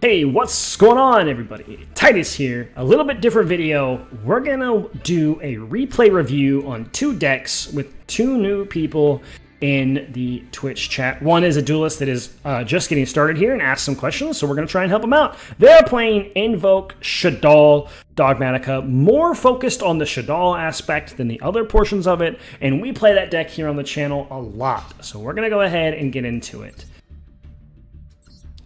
Hey, what's going on, everybody? Titus here. A little bit different video. We're gonna do a replay review on two decks with two new people in the Twitch chat. One is a duelist that is just getting started here and asked some questions, so we're gonna try and help them out. They're playing Invoked Shaddoll Dogmatika, more focused on the Shaddoll aspect than the other portions of it, and we play that deck here on the channel a lot. So we're gonna go ahead and get into it.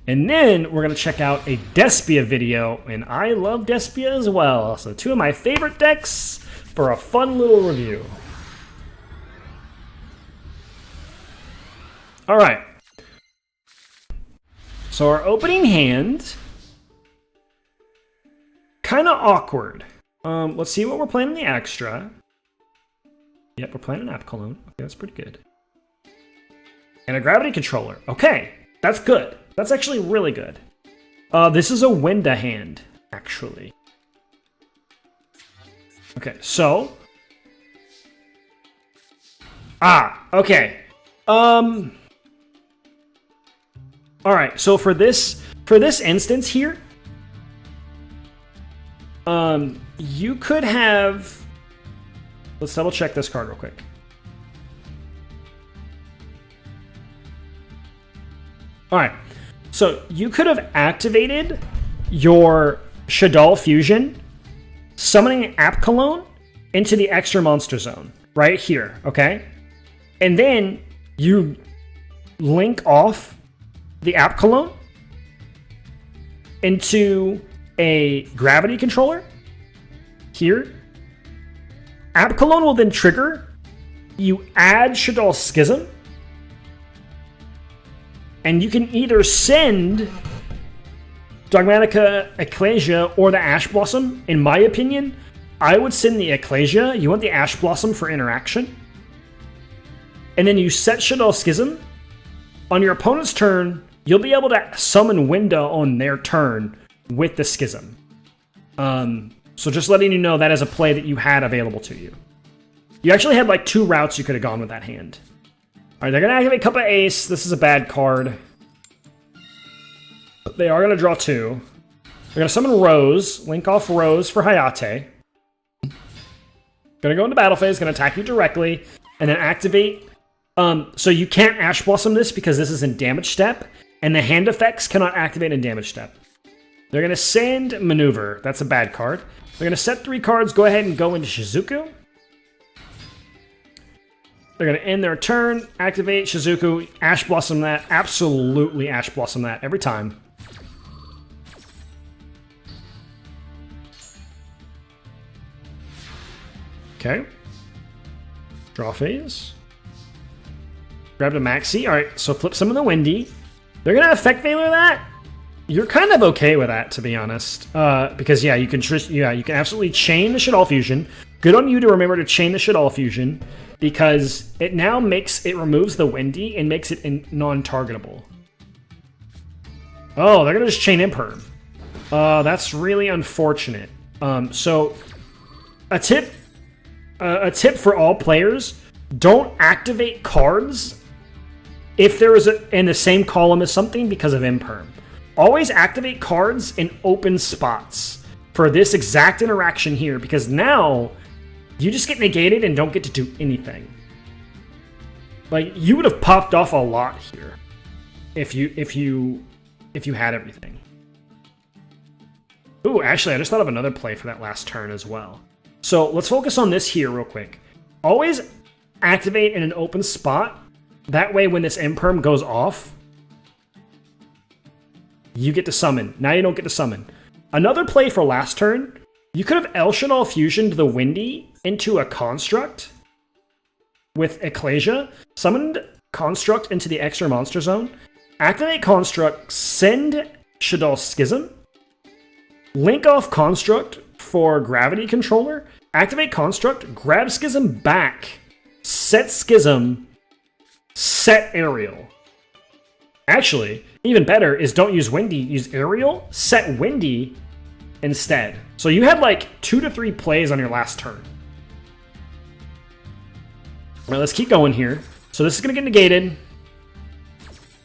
And then we're going to check out a Despia video, and I love Despia as well. So two of my favorite decks for a fun little review. All right. So our opening hand, kind of awkward. Let's see what we're playing in the extra. Yep, we're playing an app cologne. Okay, that's pretty good. And a gravity controller. Okay, that's good. That's actually really good. This is a Winda hand, actually. Okay, so. Okay. Alright, so for this instance here, you could have. Let's double check this card real quick. Alright. So you could have activated your Shaddoll Fusion, summoning App Cologne into the extra monster zone right here, okay? And then you link off the App Cologne into a gravity controller here. App Cologne will then trigger. You add Shaddoll Schism. And you can either send Dogmatika Ecclesia or the Ash Blossom. In my opinion, I would send the Ecclesia. You want the Ash Blossom for interaction. And then you set Shaddoll Schism. On your opponent's turn, you'll be able to summon Winda on their turn with the Schism. So just letting you know that is a play that you had available to you. You actually had like two routes you could have gone with that hand. Alright, they're going to activate Cup of Ace. This is a bad card. They are going to draw two. They're going to summon Rose. Link off Rose for Hayate. Going to go into battle phase. Going to attack you directly. And then activate. So you can't Ash Blossom this because this is in damage step. And the hand effects cannot activate in damage step. They're going to send Maneuver. That's a bad card. They're going to set 3 cards. Go ahead and go into Shizuku. They're going to end their turn, activate Shizuku, Ash Blossom that. Absolutely Ash Blossom that every time. Okay. Draw phase. Grabbed a Maxi. Alright, so flip some of the Windy. They're going to Effect Veiler that. You're kind of okay with that, to be honest. Because, yeah, you can absolutely chain the Shaddoll Fusion. Good on you to remember to chain the Shaddoll Fusion, because it now removes the Windy and makes it non-targetable. Oh, they're going to just chain Imperm. That's really unfortunate. So, a tip for all players, don't activate cards if there is in the same column as something because of Imperm. Always activate cards in open spots for this exact interaction here, because now you just get negated and don't get to do anything. Like, you would have popped off a lot here if you had everything. Ooh, actually, I just thought of another play for that last turn as well. So let's focus on this here real quick. Always activate in an open spot. That way, when this Imperm goes off, you get to summon. Now you don't get to summon. Another play for last turn, you could have El Shaddoll Fusioned the Windy into a Construct with Ecclesia, summoned Construct into the extra monster zone, activate Construct, send Shaddoll Schism, link off Construct for Gravity Controller, activate Construct, grab Schism back, set Schism, set Aerial. Actually, even better is don't use Windy, use Aerial, set Windy instead. So you had like 2 to 3 plays on your last turn. All right, let's keep going here. So this is going to get negated.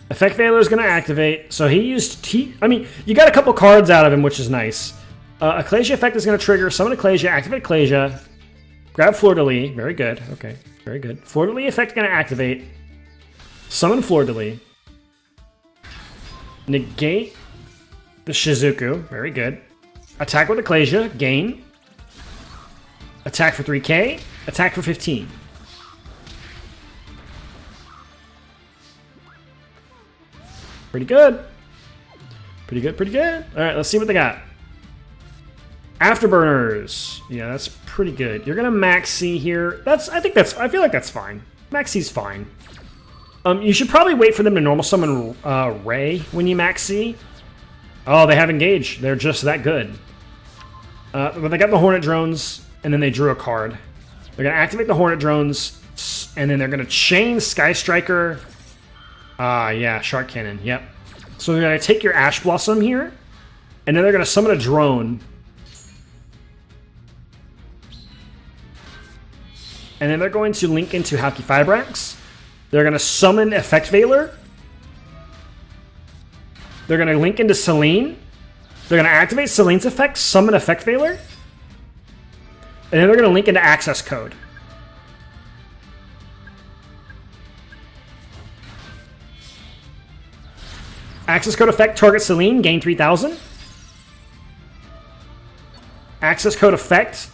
Effect Veiler is going to activate. So he used... I mean, you got a couple cards out of him, which is nice. Ecclesia effect is going to trigger. Summon Ecclesia. Activate Ecclesia. Grab Fleur-de-Lis. Very good. Okay. Very good. Fleur-de-Lis effect going to activate. Summon Fleur-de-Lis. Negate the Shizuku. Very good. Attack with Ecclesia. Gain. Attack for 3k. Attack for 15. Pretty good. Pretty good, pretty good. Alright, let's see what they got. Afterburners. Yeah, that's pretty good. You're gonna max C here. I feel like that's fine. Max C's fine. You should probably wait for them to normal summon Ray when you max C. Oh, they have engaged. They're just that good. But they got the Hornet Drones, and then they drew a card. They're gonna activate the Hornet Drones, and then they're gonna chain Sky Striker. Yeah, Shark Cannon, yep. So they're going to take your Ash Blossom here, and then they're going to summon a drone. And then they're going to link into Halki Fibrax. They're going to summon Effect Veiler. They're going to link into Selene. They're going to activate Selene's effect, summon Effect Veiler. And then they're going to link into Access Code. Access Code effect, target Selene, gain 3,000. Access Code effect,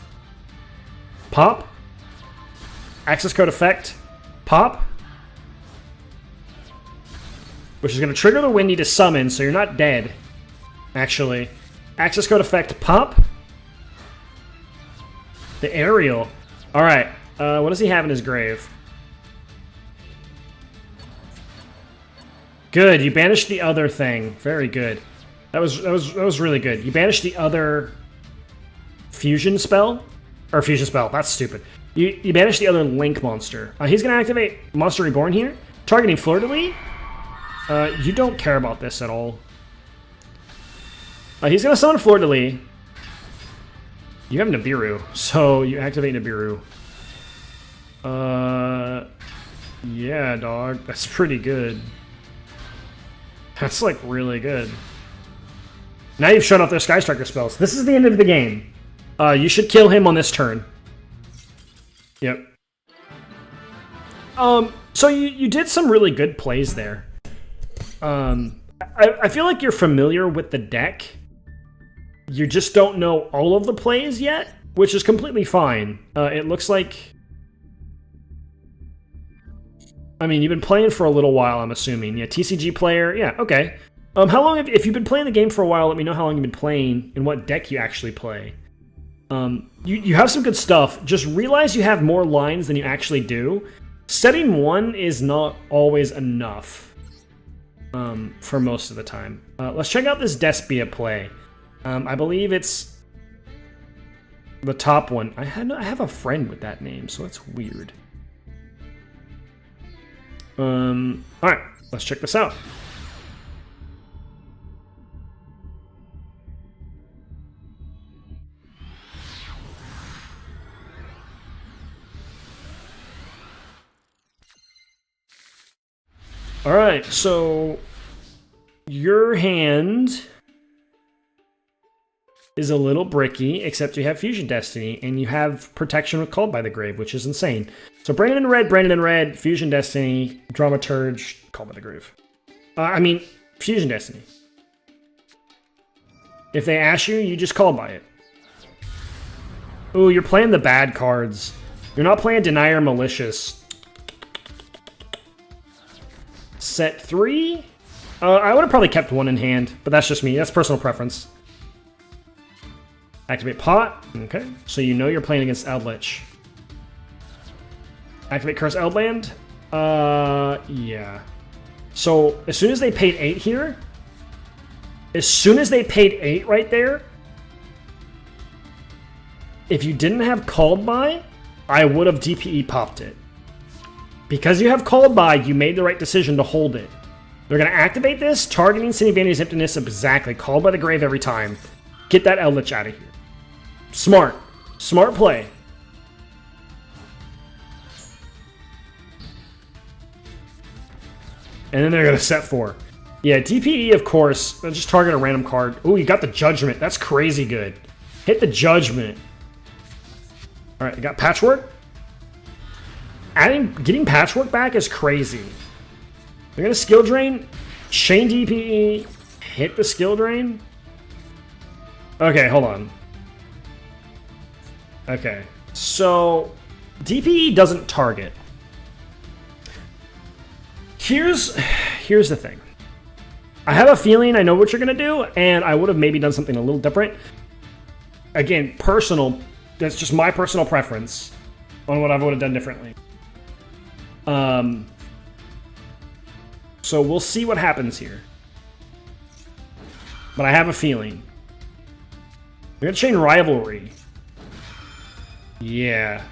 pop. Access Code effect, pop. Which is going to trigger the Windy to summon, so you're not dead, actually. Access Code effect, pop. The Aerial. Alright, what does he have in his grave? Good, you banished the other thing. Very good. That was really good. You banished the other fusion spell? Or fusion spell, that's stupid. You banished the other Link monster. He's gonna activate Monster Reborn here, targeting Fleur-de-Lis. You don't care about this at all. He's gonna summon Fleur-de-Lis. You have Nibiru, so you activate Nibiru. Yeah, dog. That's pretty good. That's, like, really good. Now you've shut off their Sky Striker spells. This is the end of the game. You should kill him on this turn. Yep. So you did some really good plays there. I feel like you're familiar with the deck. You just don't know all of the plays yet, which is completely fine. It looks like... I mean, you've been playing for a little while, I'm assuming. Yeah, TCG player. Yeah, okay. How long if you've been playing the game for a while, let me know how long you've been playing and what deck you actually play. You have some good stuff. Just realize you have more lines than you actually do. Setting one is not always enough for most of the time. Let's check out this Despia play. I believe it's the top one. I have a friend with that name, so that's weird. Alright, let's check this out. Alright, so your hand is a little bricky, except you have Fusion Destiny, and you have protection with Called by the Grave, which is insane. So Brandon in red, Fusion Destiny, Dramaturge, Called by the Grave. Fusion Destiny. If they ash you, you just call by it. Ooh, you're playing the bad cards. You're not playing Denier Malicious. Set 3? I would have probably kept one in hand, but that's just me. That's personal preference. Activate Pot. Okay, so you know you're playing against Eldritch. Activate Curse Eldland. Yeah. So, as soon as they paid 8 here, as soon as they paid 8 right there, if you didn't have Called By, I would have DPE popped it. Because you have Called By, you made the right decision to hold it. They're going to activate this, targeting City Vanity's Emptiness exactly. Called by the Grave every time. Get that Eldritch out of here. Smart. Smart play. And then they're going to set 4. Yeah, DPE, of course. Just target a random card. Ooh, you got the Judgment. That's crazy good. Hit the Judgment. Alright, I got Patchwork. Getting Patchwork back is crazy. They're going to Skill Drain. Chain DPE. Hit the Skill Drain. Okay, hold on. Okay, so DPE doesn't target. Here's the thing. I have a feeling I know what you're going to do, and I would have maybe done something a little different. Again, personal. That's just my personal preference on what I would have done differently. So we'll see what happens here. But I have a feeling. We're going to chain Rivalry. Yeah.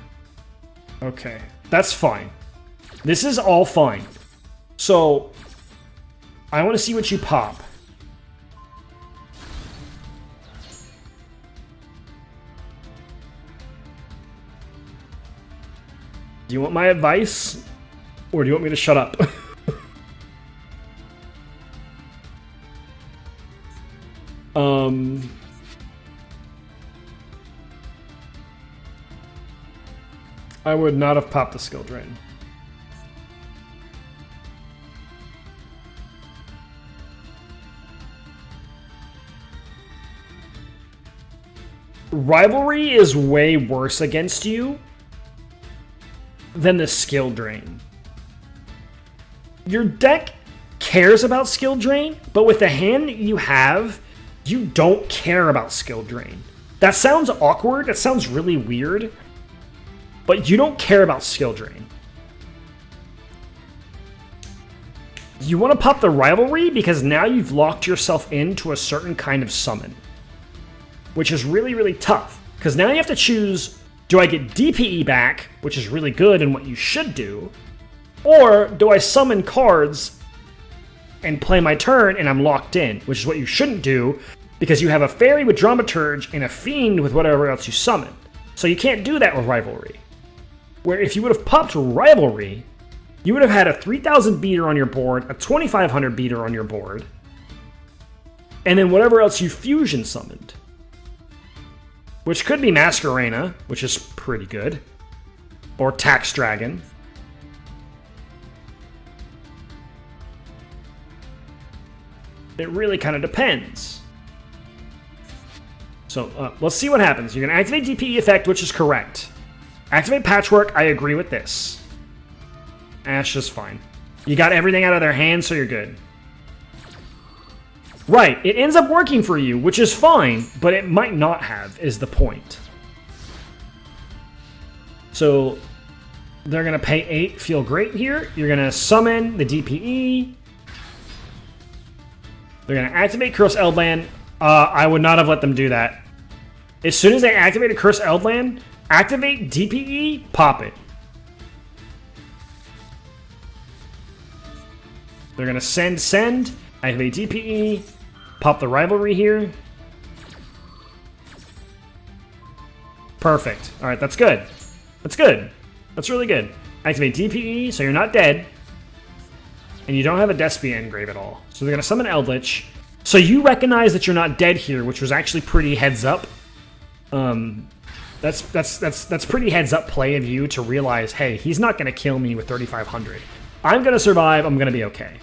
Okay. That's fine. This is all fine. So, I want to see what you pop. Do you want my advice? Or do you want me to shut up? I would not have popped the Skill Drain. Rivalry is way worse against you than the Skill Drain. Your deck cares about Skill Drain, but with the hand you have, you don't care about Skill Drain. That sounds awkward, that sounds really weird, but you don't care about Skill Drain. You want to pop the Rivalry because now you've locked yourself into a certain kind of summon, which is really, really tough. Because now you have to choose, do I get DPE back, which is really good and what you should do, or do I summon cards and play my turn and I'm locked in, which is what you shouldn't do because you have a Fairy with Dramaturge and a Fiend with whatever else you summon. So you can't do that with Rivalry. Where if you would have popped Rivalry, you would have had a 3,000 beater on your board, a 2,500 beater on your board, and then whatever else you fusion summoned. Which could be Masquerena, which is pretty good. Or Tax Dragon. It really kind of depends. So, let's see what happens. You're going to activate DPE effect, which is correct. Activate Patchwork, I agree with this. Ash is fine. You got everything out of their hand, so you're good. Right, it ends up working for you, which is fine, but it might not have, is the point. So, they're going to pay 8, feel great here. You're going to summon the DPE. They're going to activate Curse Eldland. I would not have let them do that. As soon as they activated Curse Eldland, activate DPE, pop it. They're going to send, activate DPE, pop the Rivalry here. Perfect. Alright, that's good. That's good. That's really good. Activate DPE, so you're not dead. And you don't have a Despia engrave at all. So they're going to summon Eldritch. So you recognize that you're not dead here, which was actually pretty heads up. That's pretty heads up play of you to realize, hey, he's not going to kill me with 3,500. I'm going to survive. I'm going to be okay.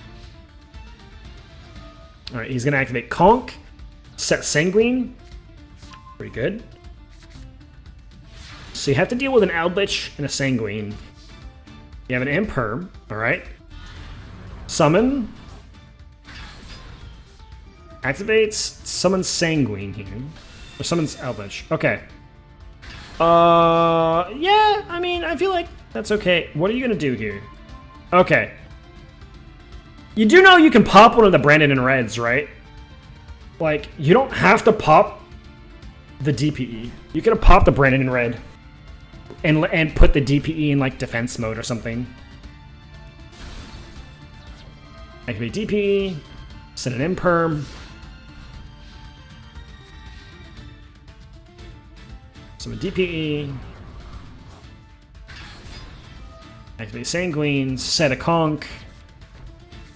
All right, he's going to activate Conk, set Sanguine. Pretty good. So you have to deal with an Eldritch and a Sanguine. You have an Imperm, all right. Summon. Activates, summons Sanguine here. Or summons Eldritch. Okay. Yeah, I mean, I feel like that's okay. What are you going to do here? Okay. You do know you can pop one of the Branded in Reds, right? Like, you don't have to pop the DPE. You can pop the Branded in Red and put the DPE in, like, defense mode or something. Activate DPE, send an Imperm. Summon DPE. Activate Sanguine, set a Conk.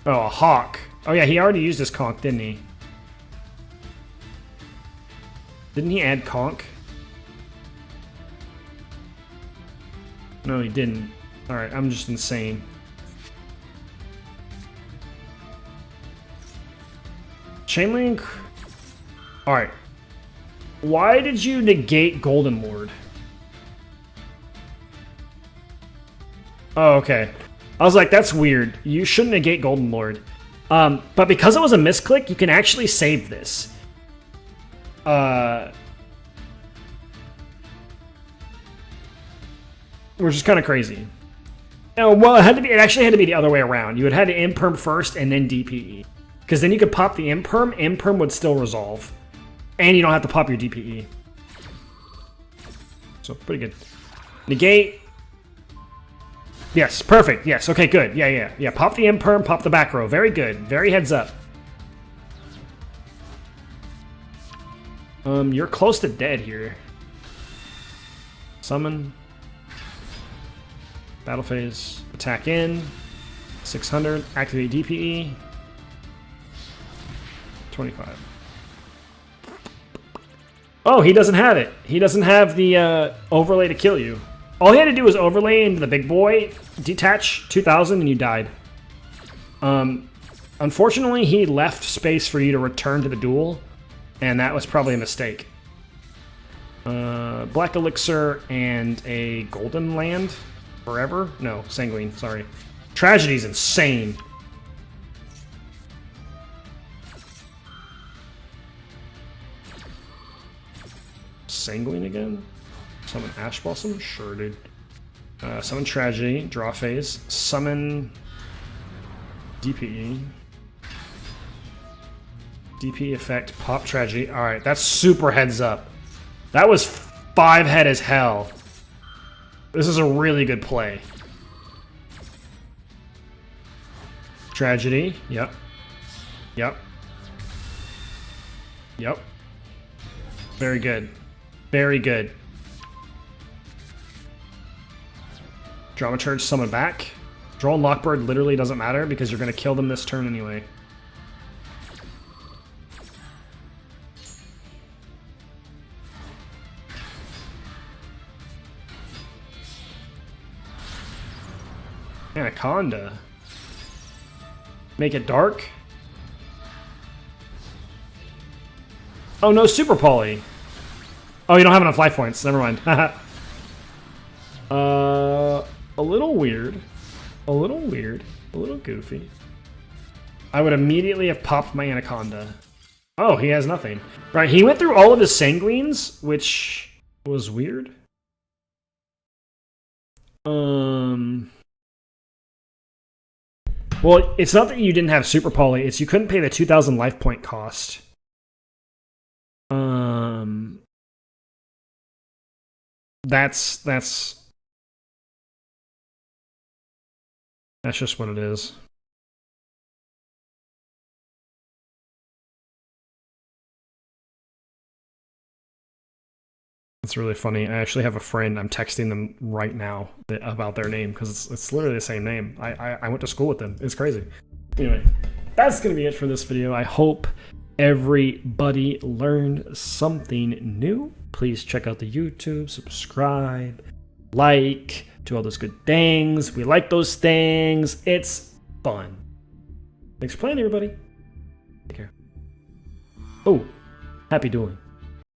Oh, a hawk. Oh yeah, he already used his conch, didn't he? Didn't he add conch? No, he didn't. Alright, I'm just insane. Chainlink. Alright. Why did you negate Golden Lord? Oh, okay. I was like, that's weird. You shouldn't negate Golden Lord. But because it was a misclick, you can actually save this. Which is kind of crazy. Oh, well, it actually had to be the other way around. You would have had to imperm first and then DPE. Because then you could pop the imperm would still resolve. And you don't have to pop your DPE. So, pretty good. Negate. Yes, perfect. Yes, okay, good. Yeah. Pop the imperm, pop the back row. Very good. Very heads up. You're close to dead here. Summon. Battle phase. Attack in. 600. Activate DPE. 25. Oh, he doesn't have it. He doesn't have the overlay to kill you. All he had to do was overlay into the big boy, detach 2000, and you died. Unfortunately, he left space for you to return to the duel, and that was probably a mistake. Black Elixir and a Golden Land? Forever? No, Sanguine, sorry. Tragedy's insane. Sanguine again? Summon Ash Blossom? Sure, dude. Summon Tragedy, draw phase. Summon DPE. DPE effect, pop Tragedy. Alright, that's super heads up. That was 5 head as hell. This is a really good play. Tragedy, yep. Very good. Very good. Dramaturge summon back. Draw and Lockbird literally doesn't matter because you're going to kill them this turn anyway. Anaconda. Make it dark. Oh no, Super Poly. Oh, you don't have enough life points. Never mind. A little weird. A little weird. A little goofy. I would immediately have popped my Anaconda. Oh, he has nothing. Right, he went through all of his Sanguines, which was weird. Well, it's not that you didn't have Super Poly, it's you couldn't pay the 2,000 life point cost. That's just what it is. It's really funny. I actually have a friend, I'm texting them right now about their name, because it's literally the same name. I went to school with them. It's crazy. Anyway, that's going to be it for this video. I hope everybody learned something new. Please check out the YouTube, subscribe, like, do all those good things. We like those things. It's fun. Thanks for playing, everybody. Take care. Oh, happy dueling.